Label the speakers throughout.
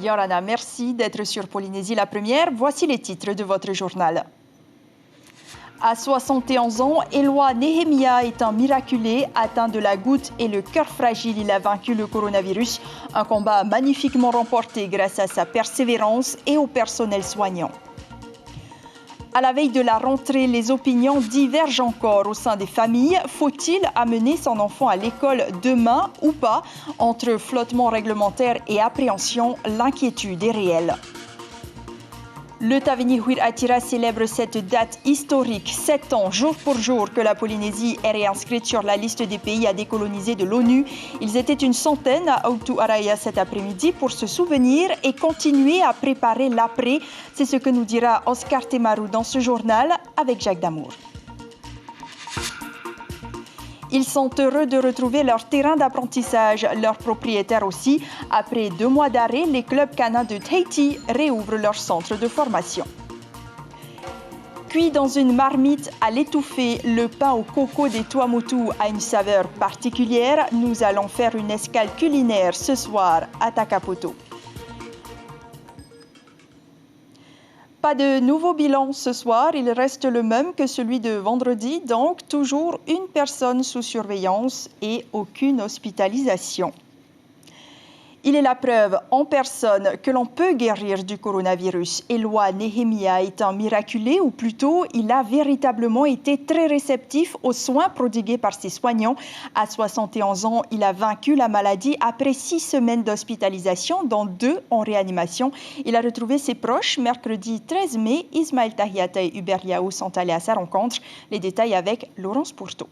Speaker 1: Yorana, merci d'être sur Polynésie la première. Voici les titres de votre journal. À 71 ans, Eloi Nehemia est un miraculé atteint de la goutte et le cœur fragile. Il a vaincu le coronavirus. Un combat magnifiquement remporté grâce à sa persévérance et au personnel soignant. À la veille de la rentrée, les opinions divergent encore au sein des familles. Faut-il amener son enfant à l'école demain ou pas? Entre flottement réglementaire et appréhension, l'inquiétude est réelle. Le Tavini Huir Atira célèbre cette date historique, 7 ans, jour pour jour, que la Polynésie est réinscrite sur la liste des pays à décoloniser de l'ONU. Ils étaient une centaine à Aotu Araya cet après-midi pour se souvenir et continuer à préparer l'après. C'est ce que nous dira Oscar Temaru dans ce journal avec Jacques Damour. Ils sont heureux de retrouver leur terrain d'apprentissage, leurs propriétaires aussi. Après 2 mois d'arrêt, les clubs canins de Tahiti réouvrent leur centre de formation. Cuit dans une marmite à l'étouffée, le pain au coco des Tuamotu a une saveur particulière. Nous allons faire une escale culinaire ce soir à Takapoto. Pas de nouveau bilan ce soir, il reste le même que celui de vendredi, donc toujours une personne sous surveillance et aucune hospitalisation. Il est la preuve en personne que l'on peut guérir du coronavirus. Eloi Nehemia est un miraculé, ou plutôt, il a véritablement été très réceptif aux soins prodigués par ses soignants. À 71 ans, il a vaincu la maladie après 6 semaines d'hospitalisation, dont 2 en réanimation. Il a retrouvé ses proches. Mercredi 13 mai, Ismaël Tahiata et Hubert Liao sont allés à sa rencontre. Les détails avec Laurence Pourteau.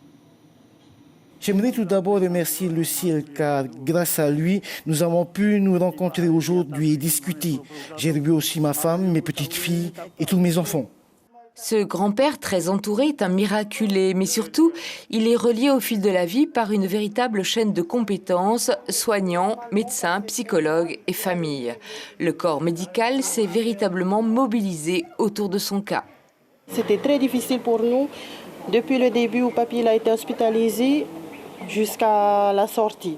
Speaker 2: J'aimerais tout d'abord remercier le ciel car grâce à lui, nous avons pu nous rencontrer aujourd'hui et discuter. J'ai revu aussi ma femme, mes petites filles et tous mes enfants.
Speaker 3: Ce grand-père très entouré est un miraculé, mais surtout, il est relié au fil de la vie par une véritable chaîne de compétences, soignants, médecins, psychologues et familles. Le corps médical s'est véritablement mobilisé autour de son cas.
Speaker 4: C'était très difficile pour nous, depuis le début où papy a été hospitalisé, jusqu'à la sortie.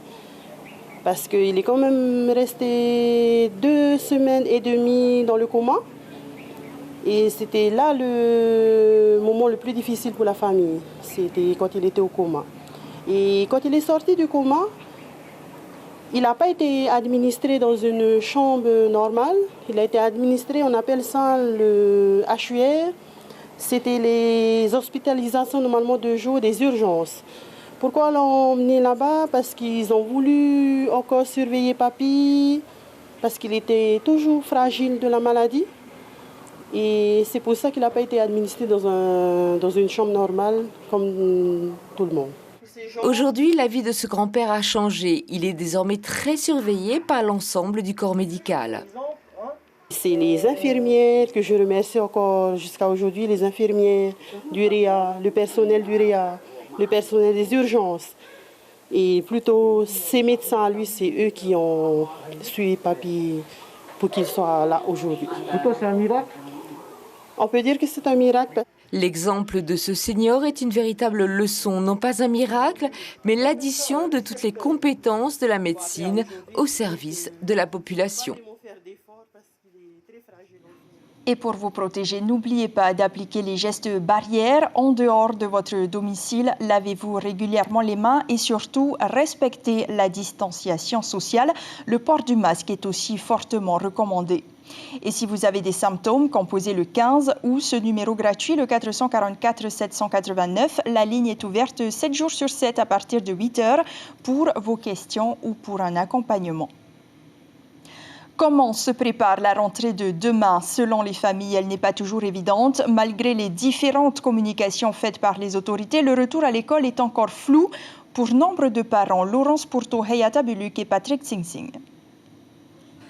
Speaker 4: Parce qu'il est quand même resté 2 semaines et demie dans le coma. Et c'était là le moment le plus difficile pour la famille. C'était quand il était au coma. Et quand il est sorti du coma, il n'a pas été administré dans une chambre normale. Il a été administré, on appelle ça le HUR. C'était les hospitalisations normalement de jour, des urgences. Pourquoi l'ont emmené là-bas? Parce qu'ils ont voulu encore surveiller papy, parce qu'il était toujours fragile de la maladie. Et c'est pour ça qu'il n'a pas été administré dans une chambre normale comme tout le monde.
Speaker 3: Aujourd'hui, la vie de ce grand-père a changé. Il est désormais très surveillé par l'ensemble du corps médical.
Speaker 4: C'est les infirmières que je remercie encore jusqu'à aujourd'hui, les infirmières du REA, le personnel du REA, le personnel des urgences. Et plutôt, ces médecins, lui, c'est eux qui ont suivi papy pour qu'il soit là aujourd'hui.
Speaker 2: Pour toi, c'est un miracle?
Speaker 4: On peut dire que c'est un miracle.
Speaker 3: L'exemple de ce senior est une véritable leçon, non pas un miracle, mais l'addition de toutes les compétences de la médecine au service de la population.
Speaker 1: Et pour vous protéger, n'oubliez pas d'appliquer les gestes barrières en dehors de votre domicile. Lavez-vous régulièrement les mains et surtout respectez la distanciation sociale. Le port du masque est aussi fortement recommandé. Et si vous avez des symptômes, composez le 15 ou ce numéro gratuit, le 444 789. La ligne est ouverte 7 jours sur 7 à partir de 8 heures pour vos questions ou pour un accompagnement. Comment se prépare la rentrée de demain? Selon les familles, elle n'est pas toujours évidente. Malgré les différentes communications faites par les autorités, le retour à l'école est encore flou pour nombre de parents. Laurence Pourteau, Hayata Buluk et Patrick Tsing.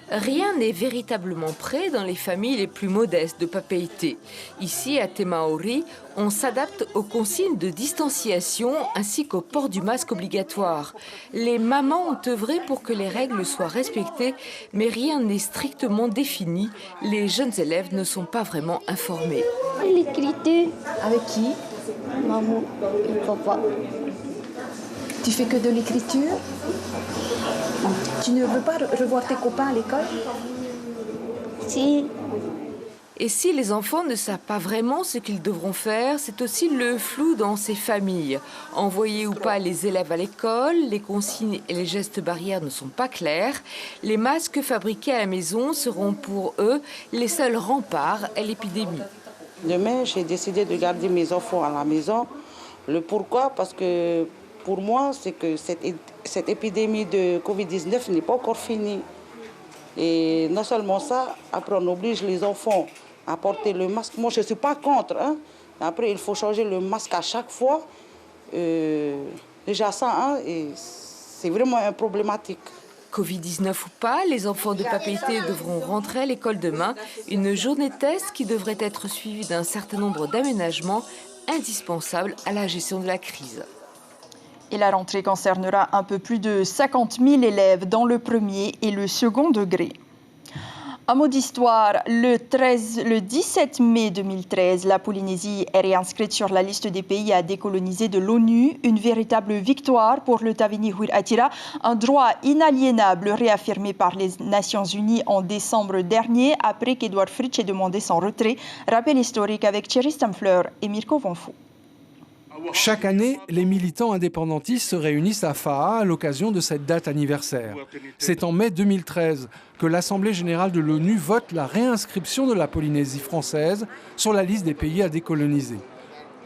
Speaker 3: Rien n'est véritablement prêt dans les familles les plus modestes de Papeete. Ici, à Te Maori, on s'adapte aux consignes de distanciation ainsi qu'au port du masque obligatoire. Les mamans ont œuvré pour que les règles soient respectées, mais rien n'est strictement défini. Les jeunes élèves ne sont pas vraiment informés.
Speaker 5: L'écriture.
Speaker 3: Avec qui?
Speaker 5: Maman et papa.
Speaker 6: Tu fais que de l'écriture? Tu ne veux pas revoir tes copains à l'école?
Speaker 5: Si.
Speaker 3: Et si les enfants ne savent pas vraiment ce qu'ils devront faire, c'est aussi le flou dans ces familles. Envoyer ou pas les élèves à l'école, les consignes et les gestes barrières ne sont pas clairs. Les masques fabriqués à la maison seront pour eux les seuls remparts à l'épidémie.
Speaker 7: Demain, j'ai décidé de garder mes enfants à la maison. Le pourquoi? Parce que pour moi, c'est que cette épidémie de Covid-19 n'est pas encore finie. Et non seulement ça, après on oblige les enfants à porter le masque. Moi, je ne suis pas contre. Hein. Après, il faut changer le masque à chaque fois. Déjà ça, et c'est vraiment problématique.
Speaker 3: Covid-19 ou pas, les enfants de Papeete devront rentrer à l'école demain. Une journée test qui devrait être suivie d'un certain nombre d'aménagements indispensables à la gestion de la crise.
Speaker 1: Et la rentrée concernera un peu plus de 50 000 élèves dans le premier et le second degré. Un mot d'histoire, le 17 mai 2013, la Polynésie est réinscrite sur la liste des pays à décoloniser de l'ONU. Une véritable victoire pour le Tavini Huiraatira, un droit inaliénable réaffirmé par les Nations Unies en décembre dernier, après qu'Edouard Fritsch ait demandé son retrait. Rappel historique avec Thierry Stamfler et Mirko Vonfou.
Speaker 8: Chaque année, les militants indépendantistes se réunissent à Faa à l'occasion de cette date anniversaire. C'est en mai 2013 que l'Assemblée générale de l'ONU vote la réinscription de la Polynésie française sur la liste des pays à décoloniser.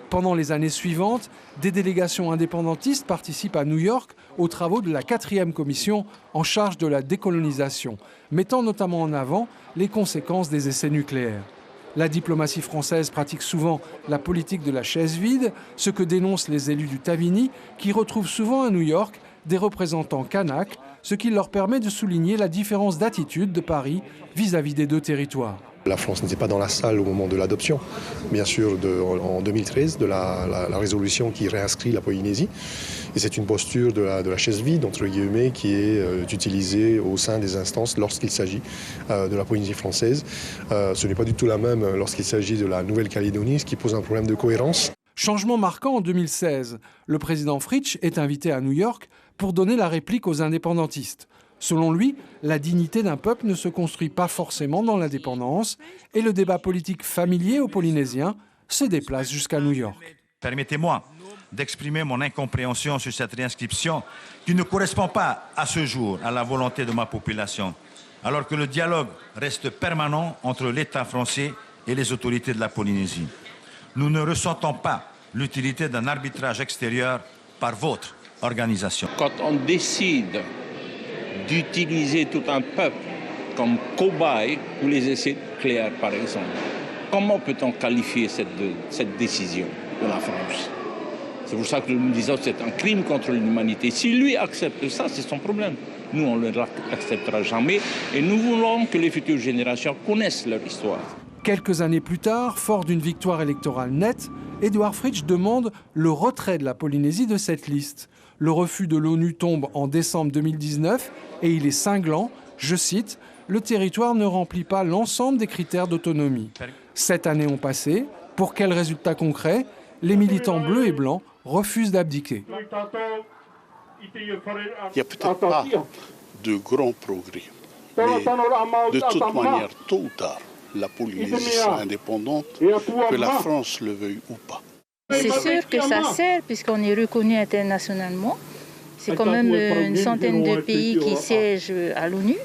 Speaker 8: Pendant les années suivantes, des délégations indépendantistes participent à New York aux travaux de la 4e commission en charge de la décolonisation, mettant notamment en avant les conséquences des essais nucléaires. La diplomatie française pratique souvent la politique de la chaise vide, ce que dénoncent les élus du Tavini, qui retrouvent souvent à New York des représentants kanaks, ce qui leur permet de souligner la différence d'attitude de Paris vis-à-vis des deux territoires.
Speaker 9: La France n'était pas dans la salle au moment de l'adoption, bien sûr, en 2013, de la résolution qui réinscrit la Polynésie. Et c'est une posture de la chaise vide, entre guillemets, qui est utilisée au sein des instances lorsqu'il s'agit de la Polynésie française. Ce n'est pas du tout la même lorsqu'il s'agit de la Nouvelle-Calédonie, ce qui pose un problème de cohérence.
Speaker 8: Changement marquant en 2016. Le président Fritsch est invité à New York pour donner la réplique aux indépendantistes. Selon lui, la dignité d'un peuple ne se construit pas forcément dans l'indépendance et le débat politique familier aux Polynésiens se déplace jusqu'à New York.
Speaker 10: Permettez-moi d'exprimer mon incompréhension sur cette réinscription qui ne correspond pas à ce jour à la volonté de ma population, alors que le dialogue reste permanent entre l'État français et les autorités de la Polynésie. Nous ne ressentons pas l'utilité d'un arbitrage extérieur par votre organisation.
Speaker 11: Quand on décide d'utiliser tout un peuple comme cobaye pour les essais nucléaires, par exemple, comment peut-on qualifier cette décision de la France? C'est pour ça que nous disons que c'est un crime contre l'humanité. Si lui accepte ça, c'est son problème. Nous, on ne l'acceptera jamais et nous voulons que les futures générations connaissent leur histoire.
Speaker 8: Quelques années plus tard, fort d'une victoire électorale nette, Edouard Fritsch demande le retrait de la Polynésie de cette liste. Le refus de l'ONU tombe en décembre 2019 et il est cinglant, je cite, « Le territoire ne remplit pas l'ensemble des critères d'autonomie. » 7 années ont passé. Pour quel résultat concret? Les militants bleus et blancs refusent d'abdiquer.
Speaker 12: Il n'y a peut-être pas de grands progrès, mais de toute manière, tôt ou tard, la Polynésie sera indépendante, que la France le veuille ou pas.
Speaker 13: C'est sûr que ça sert puisqu'on est reconnu internationalement. C'est quand même une centaine de pays qui siègent à l'ONU.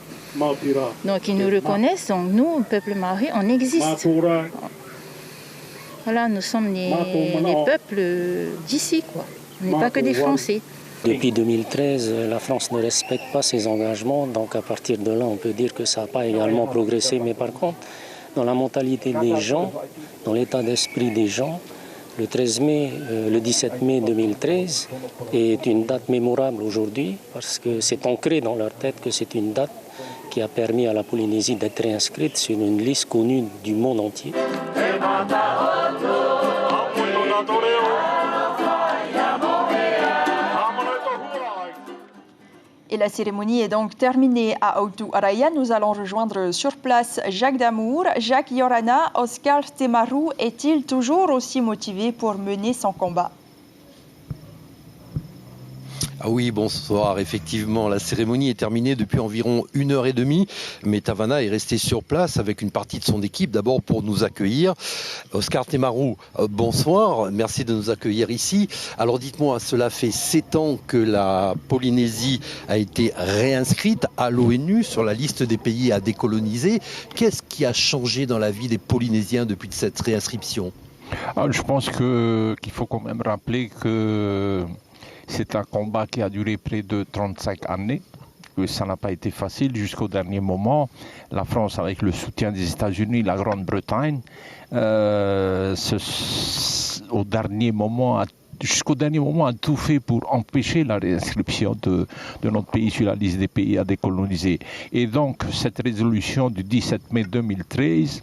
Speaker 13: Donc ils nous reconnaissent, donc nous, peuple maori, on existe. Voilà, nous sommes les peuples d'ici, quoi. On n'est pas que des Français.
Speaker 14: Depuis 2013, la France ne respecte pas ses engagements, donc à partir de là, on peut dire que ça n'a pas également progressé. Mais par contre, dans la mentalité des gens, dans l'état d'esprit des gens, le 17 mai 2013 est une date mémorable aujourd'hui parce que c'est ancré dans leur tête que c'est une date qui a permis à la Polynésie d'être réinscrite sur une liste connue du monde entier.
Speaker 1: Et la cérémonie est donc terminée à Aotu Araya. Nous allons rejoindre sur place Jacques Damour. Jacques Yorana, Oscar Temaru est-il toujours aussi motivé pour mener son combat?
Speaker 15: Ah oui, bonsoir. Effectivement, la cérémonie est terminée depuis environ 1h30, mais Tavana est resté sur place avec une partie de son équipe, d'abord pour nous accueillir. Oscar Temaru, bonsoir. Merci de nous accueillir ici. Alors dites-moi, cela fait 7 ans que la Polynésie a été réinscrite à l'ONU sur la liste des pays à décoloniser. Qu'est-ce qui a changé dans la vie des Polynésiens depuis cette réinscription ?
Speaker 16: Alors, je pense qu'il faut quand même rappeler que c'est un combat qui a duré près de 35 années. Ça n'a pas été facile jusqu'au dernier moment. La France, avec le soutien des États-Unis, la Grande-Bretagne, jusqu'au dernier moment, a tout fait pour empêcher la réinscription de notre pays sur la liste des pays à décoloniser. Et donc, cette résolution du 17 mai 2013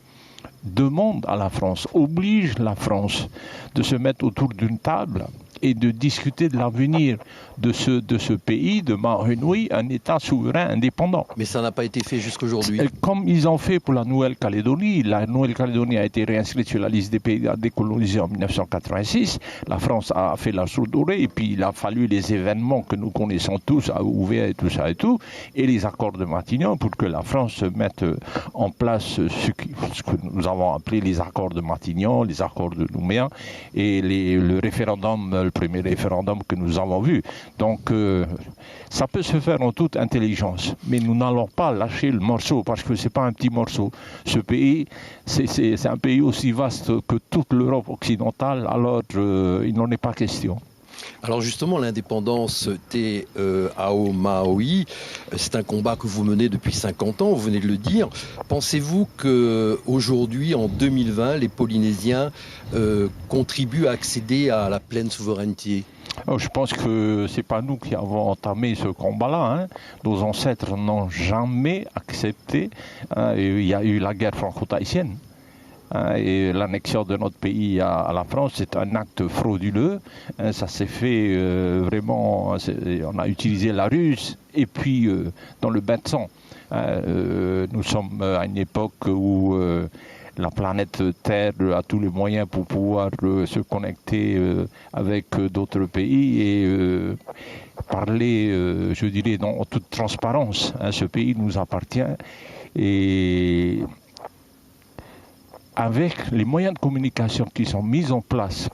Speaker 16: demande à la France, oblige la France de se mettre autour d'une table et de discuter de l'avenir de ce pays, de Mahenoui, un État souverain indépendant.
Speaker 15: Mais ça n'a pas été fait jusqu'aujourd'hui.
Speaker 16: Comme ils ont fait pour la Nouvelle-Calédonie, la Nouvelle-Calédonie a été réinscrite sur la liste des pays à décoloniser en 1986, la France a fait la sourde oreille, et puis il a fallu les événements que nous connaissons tous, à ouvert et tout ça et tout, et les accords de Matignon pour que la France mette en place ce que nous avons appelé les accords de Matignon, les accords de Nouméa, et le référendum, le premier référendum que nous avons vu. Donc ça peut se faire en toute intelligence, mais nous n'allons pas lâcher le morceau parce que ce n'est pas un petit morceau. Ce pays, c'est un pays aussi vaste que toute l'Europe occidentale, alors il n'en est pas question.
Speaker 15: Alors justement, l'indépendance Te Ao Maui, c'est un combat que vous menez depuis 50 ans, vous venez de le dire. Pensez-vous qu'aujourd'hui, en 2020, les Polynésiens contribuent à accéder à la pleine souveraineté ?
Speaker 16: Je pense que ce n'est pas nous qui avons entamé ce combat-là. Nos ancêtres n'ont jamais accepté. Il y a eu la guerre franco-tahitienne. Et l'annexion de notre pays à la France, c'est un acte frauduleux. Ça s'est fait vraiment, on a utilisé la ruse et puis dans le bain de sang. Nous sommes à une époque où la planète Terre a tous les moyens pour pouvoir se connecter avec d'autres pays et parler, je dirais, en toute transparence. Ce pays nous appartient et avec les moyens de communication qui sont mis en place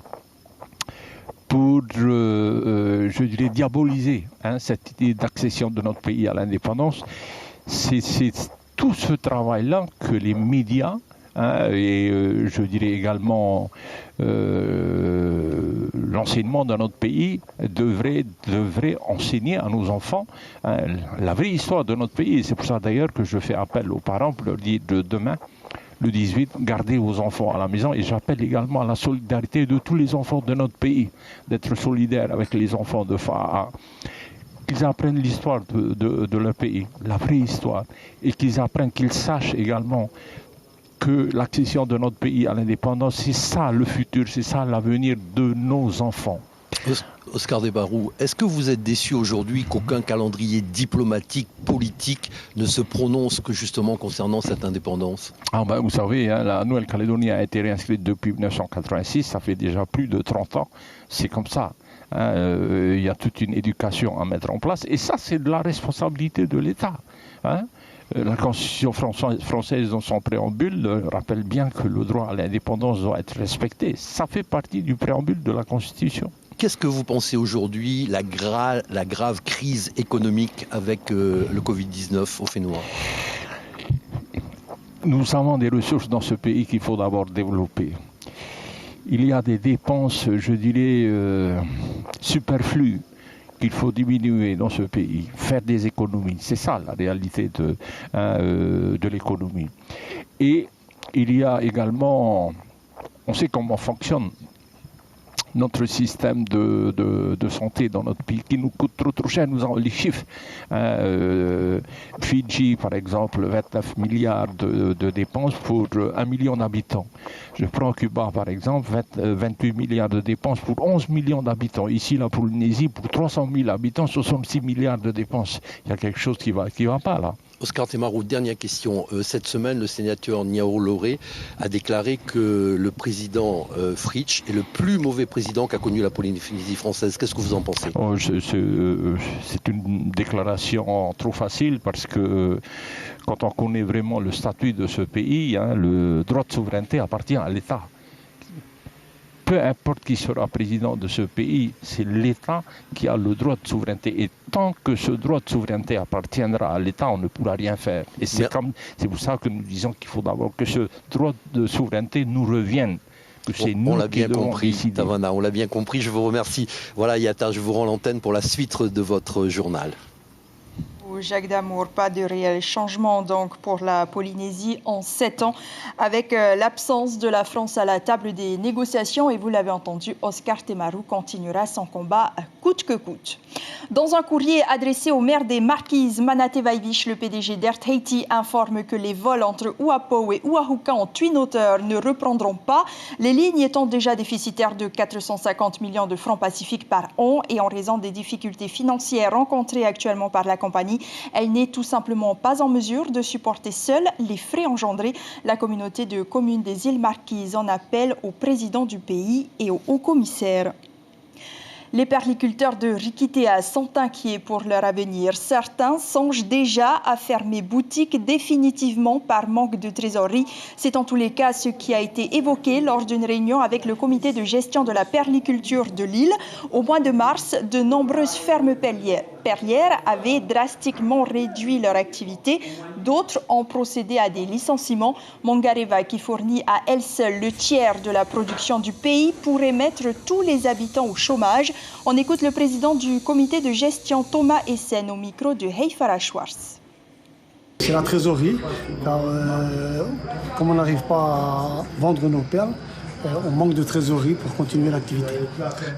Speaker 16: pour, je dirais, diaboliser cette idée d'accession de notre pays à l'indépendance, c'est tout ce travail-là que les médias et je dirais également l'enseignement dans notre pays devrait enseigner à nos enfants la vraie histoire de notre pays. C'est pour ça d'ailleurs que je fais appel aux parents pour leur dire de demain, le 18, gardez vos enfants à la maison et j'appelle également à la solidarité de tous les enfants de notre pays, d'être solidaires avec les enfants de FAA, qu'ils apprennent l'histoire de leur pays, la vraie histoire, et qu'ils apprennent, qu'ils sachent également que l'accession de notre pays à l'indépendance, c'est ça le futur, c'est ça l'avenir de nos enfants.
Speaker 15: Oscar Temaru, est-ce que vous êtes déçu aujourd'hui qu'aucun calendrier diplomatique, politique ne se prononce que justement concernant cette indépendance ?
Speaker 16: Vous savez, la Nouvelle-Calédonie a été réinscrite depuis 1986, ça fait déjà plus de 30 ans, c'est comme ça. Il y a toute une éducation à mettre en place et ça c'est de la responsabilité de l'État. La Constitution française dans son préambule rappelle bien que le droit à l'indépendance doit être respecté. Ça fait partie du préambule de la Constitution.
Speaker 15: Qu'est-ce que vous pensez aujourd'hui, la grave crise économique avec le Covid-19 au Fénois ?
Speaker 16: Nous avons des ressources dans ce pays qu'il faut d'abord développer. Il y a des dépenses, je dirais, superflues qu'il faut diminuer dans ce pays, faire des économies. C'est ça la réalité de l'économie. Et il y a également, on sait comment fonctionne notre système de santé dans notre pays, qui nous coûte trop cher. Nous avons les chiffres. Fidji, par exemple, 29 milliards de dépenses pour 1 million d'habitants. Je prends Cuba, par exemple, 28 milliards de dépenses pour 11 millions d'habitants. Ici, la Polynésie, pour 300 000 habitants, 66 milliards de dépenses. Il y a quelque chose qui va pas, là.
Speaker 15: Oscar Temaru, dernière question. Cette semaine, le sénateur Niao Loré a déclaré que le président Fritsch est le plus mauvais président qu'a connu la Polynésie française. Qu'est-ce que vous en pensez?
Speaker 16: C'est une déclaration trop facile parce que quand on connaît vraiment le statut de ce pays, le droit de souveraineté appartient à l'État. Peu importe qui sera président de ce pays, c'est l'État qui a le droit de souveraineté. Et tant que ce droit de souveraineté appartiendra à l'État, on ne pourra rien faire. Et c'est pour ça que nous disons qu'il faut d'abord que ce droit de souveraineté nous revienne.
Speaker 15: On l'a bien compris, Tavana, on l'a bien compris. Je vous remercie. Voilà, Yata, je vous rends l'antenne pour la suite de votre journal.
Speaker 1: Jacques Damour, pas de réel changement donc pour la Polynésie en 7 ans, avec l'absence de la France à la table des négociations. Et vous l'avez entendu, Oscar Temaru continuera son combat coûte que coûte. Dans un courrier adressé au maire des Marquises, Manate Vaivich, le PDG d'Air Tahiti, informe que les vols entre Uapo et Uahuka en Twin Otter ne reprendront pas, les lignes étant déjà déficitaires de 450 millions de francs pacifiques par an et en raison des difficultés financières rencontrées actuellement par la compagnie. Elle n'est tout simplement pas en mesure de supporter seule les frais engendrés. La communauté de communes des îles Marquises en appelle au président du pays et au haut-commissaire. Les perliculteurs de Rikitea sont inquiets pour leur avenir. Certains songent déjà à fermer boutique définitivement par manque de trésorerie. C'est en tous les cas ce qui a été évoqué lors d'une réunion avec le comité de gestion de la perliculture de l'île. Au mois de mars, de nombreuses fermes perlières avaient drastiquement réduit leur activité. D'autres ont procédé à des licenciements. Mangareva, qui fournit à elle seule le tiers de la production du pays, pourrait mettre tous les habitants au chômage. On écoute le président du comité de gestion, Thomas Essen, au micro de Heifara Schwarz.
Speaker 17: C'est la trésorerie, car comme on n'arrive pas à vendre nos perles, on manque de trésorerie pour continuer l'activité.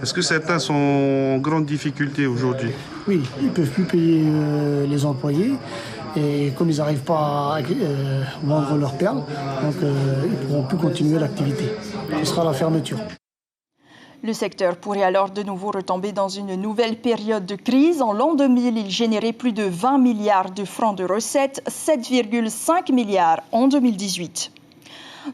Speaker 18: Est-ce que certains sont en grande difficulté aujourd'hui?
Speaker 17: Oui, ils ne peuvent plus payer les employés. Et comme ils n'arrivent pas à vendre leurs perles, donc ils ne pourront plus continuer l'activité. Ce sera la fermeture.
Speaker 1: Le secteur pourrait alors de nouveau retomber dans une nouvelle période de crise. En l'an 2000, il générait plus de 20 milliards de francs de recettes, 7,5 milliards en 2018.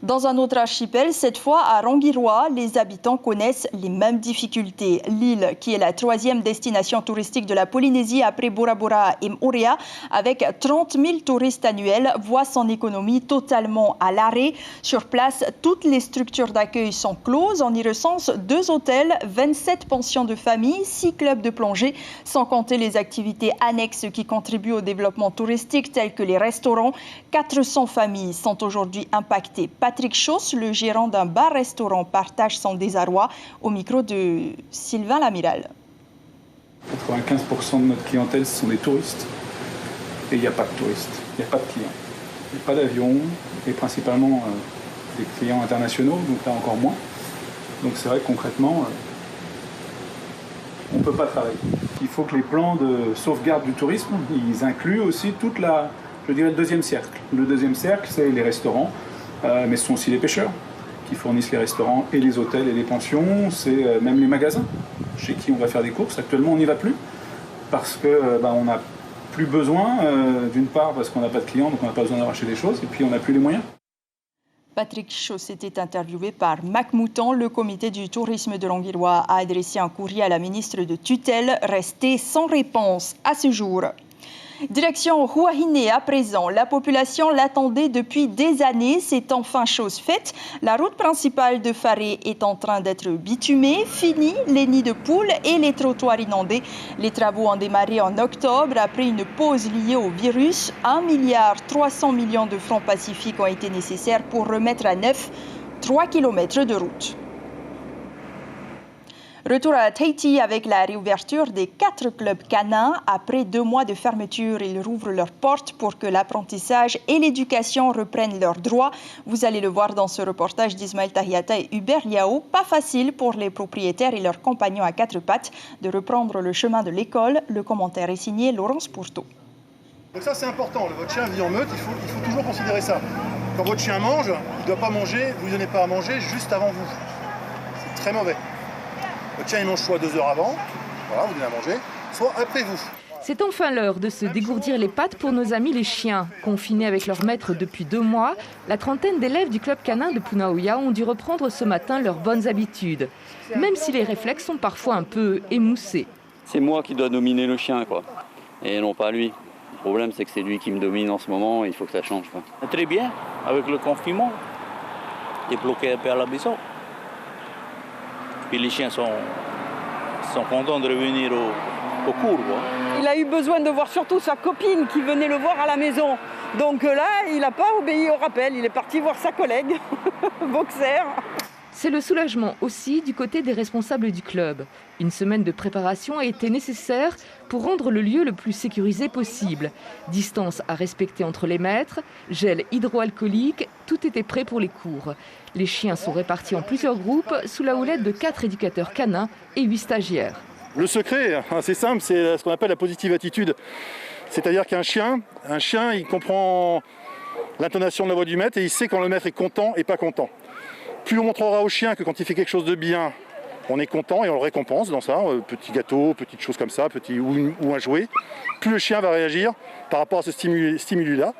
Speaker 1: Dans un autre archipel, cette fois à Rangiroa, les habitants connaissent les mêmes difficultés. L'île, qui est la 3e destination touristique de la Polynésie après Bora Bora et Moorea, avec 30 000 touristes annuels, voit son économie totalement à l'arrêt. Sur place, toutes les structures d'accueil sont closes. On y recense 2 hôtels, 27 pensions de famille, 6 clubs de plongée, sans compter les activités annexes qui contribuent au développement touristique, telles que les restaurants. 400 familles sont aujourd'hui impactées. Patrick Chauss, le gérant d'un bar-restaurant, partage son désarroi au micro de Sylvain Lamiral.
Speaker 19: 95% de notre clientèle, ce sont des touristes. Et il n'y a pas de touristes, il n'y a pas de clients. Il n'y a pas d'avions, et principalement des clients internationaux, donc là encore moins. Donc c'est vrai que concrètement, on ne peut pas travailler. Il faut que les plans de sauvegarde du tourisme, ils incluent aussi toute la, je dirais, le deuxième cercle. Le deuxième cercle, c'est les restaurants. Mais ce sont aussi les pêcheurs qui fournissent les restaurants et les hôtels et les pensions, c'est même les magasins chez qui on va faire des courses. Actuellement, on n'y va plus parce qu'on n'a plus besoin, d'une part parce qu'on n'a pas de clients, donc on n'a pas besoin de racheter des choses, et puis on n'a plus les moyens.
Speaker 1: Patrick Chauss était interviewé par Mac Mouton. Le comité du tourisme de Rangiroa a adressé un courrier à la ministre de tutelle, resté sans réponse à ce jour. Direction Huahine à présent. La population l'attendait depuis des années. C'est enfin chose faite. La route principale de Faré est en train d'être bitumée. Fini les nids de poules et les trottoirs inondés. Les travaux ont démarré en octobre après une pause liée au virus. 1,3 milliard de francs pacifiques ont été nécessaires pour remettre à neuf 3 km de route. Retour à Tahiti avec la réouverture des 4 clubs canins. Après 2 mois de fermeture, ils rouvrent leurs portes pour que l'apprentissage et l'éducation reprennent leurs droits. Vous allez le voir dans ce reportage d'Ismaël Tahiata et Hubert Liao. Pas facile pour les propriétaires et leurs compagnons à 4 pattes de reprendre le chemin de l'école. Le commentaire est signé Laurence Pourteau.
Speaker 20: Donc ça c'est important, votre chien vit en meute, il faut toujours considérer ça. Quand votre chien mange, il ne doit pas manger, vous ne donnez pas à manger juste avant vous. C'est très mauvais. Votre chien il mange soit 2 heures avant, voilà, vous donnez à manger, soit après vous.
Speaker 3: C'est enfin l'heure de se dégourdir les pattes pour nos amis les chiens. Confinés avec leur maître depuis 2 mois, la trentaine d'élèves du club canin de Punaoya ont dû reprendre ce matin leurs bonnes habitudes, même si les réflexes sont parfois un peu émoussés.
Speaker 21: C'est moi qui dois dominer le chien, quoi, et non pas lui. Le problème, c'est que c'est lui qui me domine en ce moment, et il faut que ça change, quoi.
Speaker 22: Très bien, avec le confinement, il est bloqué un peu à la maison. Puis les chiens sont contents de revenir au cours, quoi.
Speaker 23: Il a eu besoin de voir surtout sa copine qui venait le voir à la maison. Donc là, il n'a pas obéi au rappel, il est parti voir sa collègue, boxer.
Speaker 3: C'est le soulagement aussi du côté des responsables du club. Une semaine de préparation a été nécessaire pour rendre le lieu le plus sécurisé possible. Distance à respecter entre les maîtres, gel hydroalcoolique, tout était prêt pour les cours. Les chiens sont répartis en plusieurs groupes sous la houlette de 4 éducateurs canins et 8 stagiaires.
Speaker 20: Le secret, c'est simple, c'est ce qu'on appelle la positive attitude. C'est-à-dire qu'un chien, il comprend l'intonation de la voix du maître et il sait quand le maître est content et pas content. Plus on montrera au chien que quand il fait quelque chose de bien, on est content et on le récompense dans ça, petit gâteau, petites choses comme ça, ou un jouet, plus le chien va réagir par rapport à ce stimuli-là.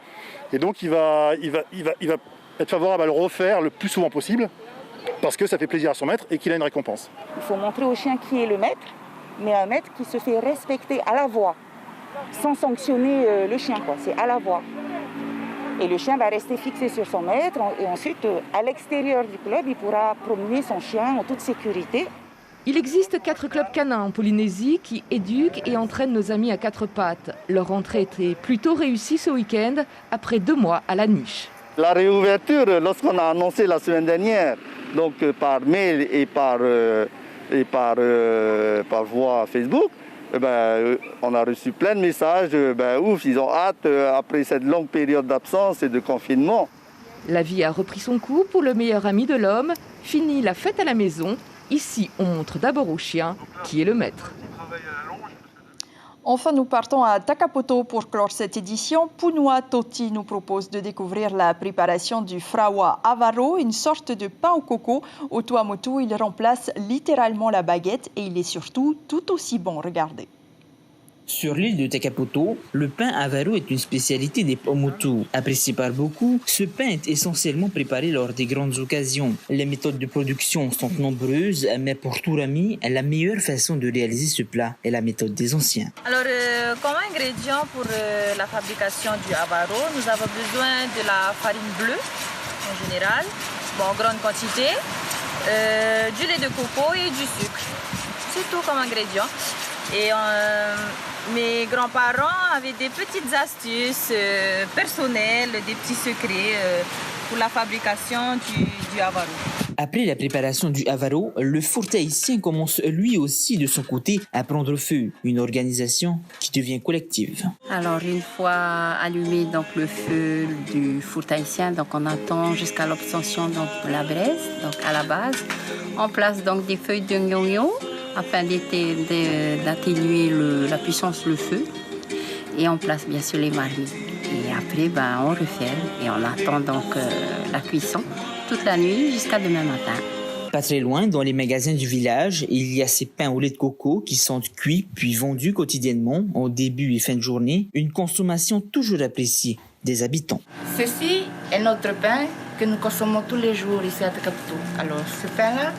Speaker 20: Et donc il va être favorable à le refaire le plus souvent possible parce que ça fait plaisir à son maître et qu'il a une récompense.
Speaker 24: Il faut montrer au chien qui est le maître, mais un maître qui se fait respecter à la voix, sans sanctionner le chien, quoi. C'est à la voix. Et le chien va rester fixé sur son maître et ensuite, à l'extérieur du club, il pourra promener son chien en toute sécurité.
Speaker 3: Il existe 4 clubs canins en Polynésie qui éduquent et entraînent nos amis à 4 pattes. Leur rentrée était plutôt réussie ce week-end, après 2 mois à la niche.
Speaker 25: La réouverture, lorsqu'on a annoncé la semaine dernière, donc par mail et par voie Facebook, on a reçu plein de messages, ils ont hâte après cette longue période d'absence et de confinement.
Speaker 3: La vie a repris son cours pour le meilleur ami de l'homme. Fini la fête à la maison. Ici, on montre d'abord au chien qui est le maître.
Speaker 1: Enfin, nous partons à Takapoto pour clore cette édition. Punua Toti nous propose de découvrir la préparation du frawa avaro, une sorte de pain au coco. Au Tuamotu, il remplace littéralement la baguette et il est surtout tout aussi bon. Regardez.
Speaker 26: Sur l'île de Takapoto, le pain avaro est une spécialité des Paumotu. Apprécié par beaucoup, ce pain est essentiellement préparé lors des grandes occasions. Les méthodes de production sont nombreuses, mais pour Tourami, la meilleure façon de réaliser ce plat est la méthode des anciens.
Speaker 27: Alors, comme ingrédient pour la fabrication du avaro, nous avons besoin de la farine bleue, en général, en grande quantité, du lait de coco et du sucre. C'est tout comme ingrédient. Et mes grands-parents avaient des petites astuces personnelles, des petits secrets pour la fabrication du avaro.
Speaker 26: Après la préparation du avaro, le four tahitien commence lui aussi de son côté à prendre feu, une organisation qui devient collective.
Speaker 28: Alors une fois allumé donc le feu du four tahitien, donc on attend jusqu'à l'obtention donc de la braise, donc à la base, on place donc des feuilles de gnogno afin d'atténuer la puissance du feu et on place bien sûr les marmites. Et après on referme et on attend donc la cuisson toute la nuit jusqu'à demain matin.
Speaker 26: Pas très loin, dans les magasins du village, il y a ces pains au lait de coco qui sont cuits puis vendus quotidiennement en début et fin de journée, une consommation toujours appréciée des habitants.
Speaker 28: Ceci est notre pain que nous consommons tous les jours ici à Takapoto. Alors ce pain-là,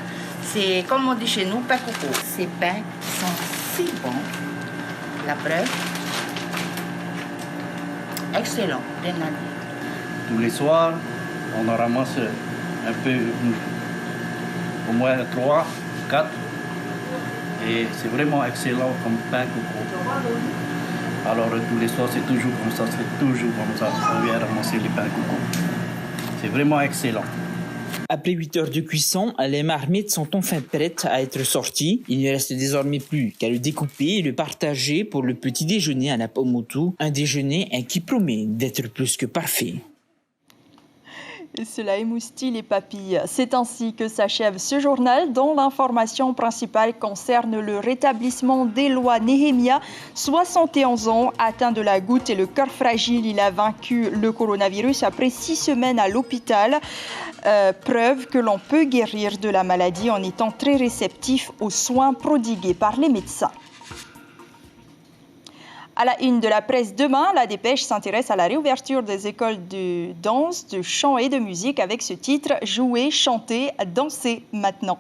Speaker 28: c'est comme on dit chez nous, pain coco. Ces pains sont si bons. La preuve, excellent, rien à dire.
Speaker 22: Tous les soirs, on en ramasse un peu, au moins 3, 4. Et c'est vraiment excellent comme pain coco. Alors tous les soirs, c'est toujours comme ça, on vient ramasser les pains coco. C'est vraiment excellent.
Speaker 26: Après 8 heures de cuisson, les marmites sont enfin prêtes à être sorties. Il ne reste désormais plus qu'à le découper et le partager pour le petit déjeuner à la Paumotu. Un déjeuner qui promet d'être plus que parfait.
Speaker 1: Et cela émoustille les papilles. C'est ainsi que s'achève ce journal dont l'information principale concerne le rétablissement d'Éloi Nehemia, 71 ans, atteint de la goutte et le cœur fragile. Il a vaincu le coronavirus après 6 semaines à l'hôpital. Preuve que l'on peut guérir de la maladie en étant très réceptif aux soins prodigués par les médecins. À la une de la presse demain, la Dépêche s'intéresse à la réouverture des écoles de danse, de chant et de musique avec ce titre « Jouer, chanter, danser maintenant ».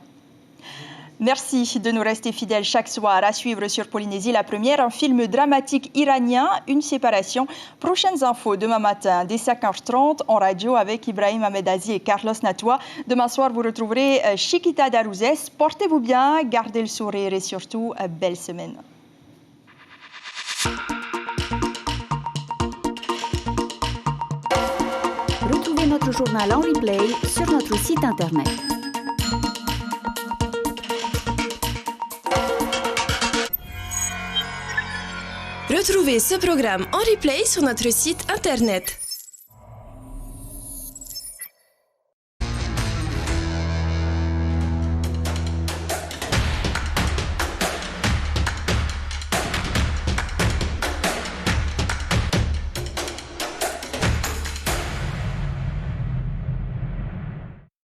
Speaker 1: Merci de nous rester fidèles chaque soir. À suivre sur Polynésie la première, un film dramatique iranien, une séparation. Prochaines infos demain matin dès 5h30 en radio avec Ibrahim Ahmedazi et Carlos Natoua. Demain soir, vous retrouverez Chiquita Darouzès. Portez-vous bien, gardez le sourire et surtout, belle semaine.
Speaker 2: Retrouvez notre journal en replay sur notre site internet.
Speaker 4: Retrouvez ce programme en replay sur notre site internet.